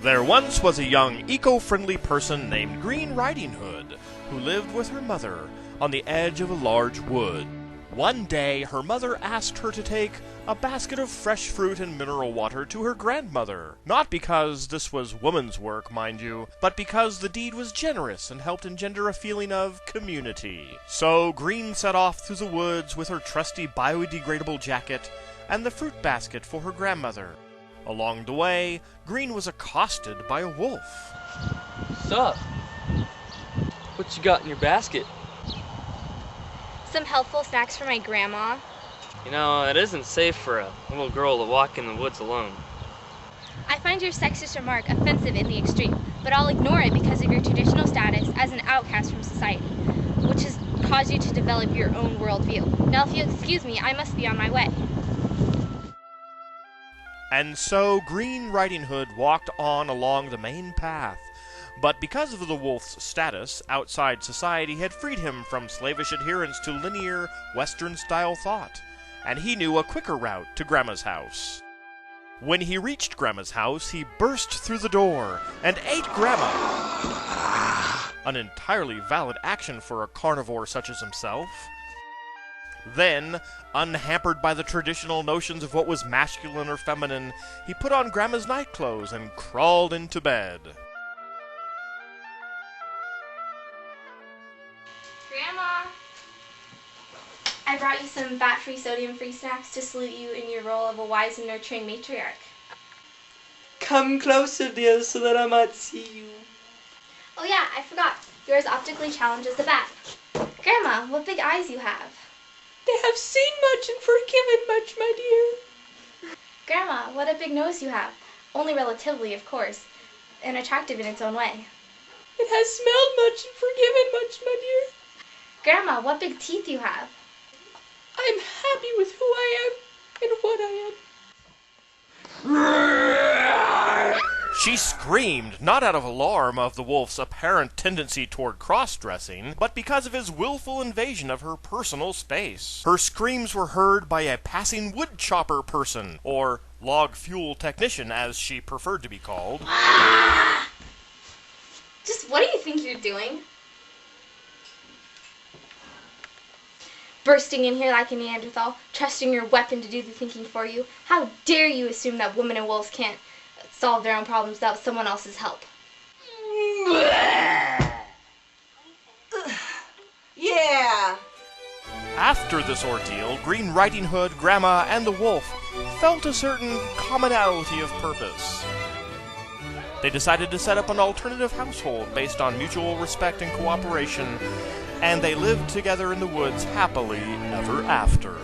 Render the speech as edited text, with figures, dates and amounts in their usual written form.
There once was a young, eco-friendly person named Green Riding Hood, who lived with her mother on the edge of a large wood. One day, her mother asked her to take a basket of fresh fruit and mineral water to her grandmother. Not because this was woman's work, mind you, but because the deed was generous and helped engender a feeling of community. So Green set off through the woods with her trusty biodegradable jacket and the fruit basket for her grandmother. Along the way, Green was accosted by a wolf. Sup? What you got in your basket? Some helpful snacks for my grandma. You know, it isn't safe for a little girl to walk in the woods alone. I find your sexist remark offensive in the extreme, but I'll ignore it because of your traditional status as an outcast from society, which has caused you to develop your own worldview. Now, if you'll excuse me, I must be on my way. And so Green Riding Hood walked on along the main path. But because of the wolf's status, outside society had freed him from slavish adherence to linear, Western-style thought, and he knew a quicker route to Grandma's house. When he reached Grandma's house, he burst through the door and ate Grandma. An entirely valid action for a carnivore such as himself. Then, unhampered by the traditional notions of what was masculine or feminine, he put on Grandma's nightclothes and crawled into bed. Grandma! I brought you some fat-free, sodium-free snacks to salute you in your role of a wise and nurturing matriarch. Come closer, dear, so that I might see you. Oh yeah, I forgot. You're as optically challenged as the bat. Grandma, what big eyes you have. They have seen much and forgiven much, my dear. Grandma, what a big nose you have. Only relatively, of course, and attractive in its own way. It has smelled much and forgiven much, my dear. Grandma, what big teeth you have. I'm happy with who I am and what I am. She screamed, not out of alarm of the wolf's apparent tendency toward cross-dressing, but because of his willful invasion of her personal space. Her screams were heard by a passing wood chopper person, or log fuel technician as she preferred to be called. Just what do you think you're doing? Bursting in here like a Neanderthal, trusting your weapon to do the thinking for you. How dare you assume that women and wolves can't solve their own problems without someone else's help? Yeah. After this ordeal, Green Riding Hood, Grandma, and the wolf felt a certain commonality of purpose. They decided to set up an alternative household based on mutual respect and cooperation, and they lived together in the woods happily ever after.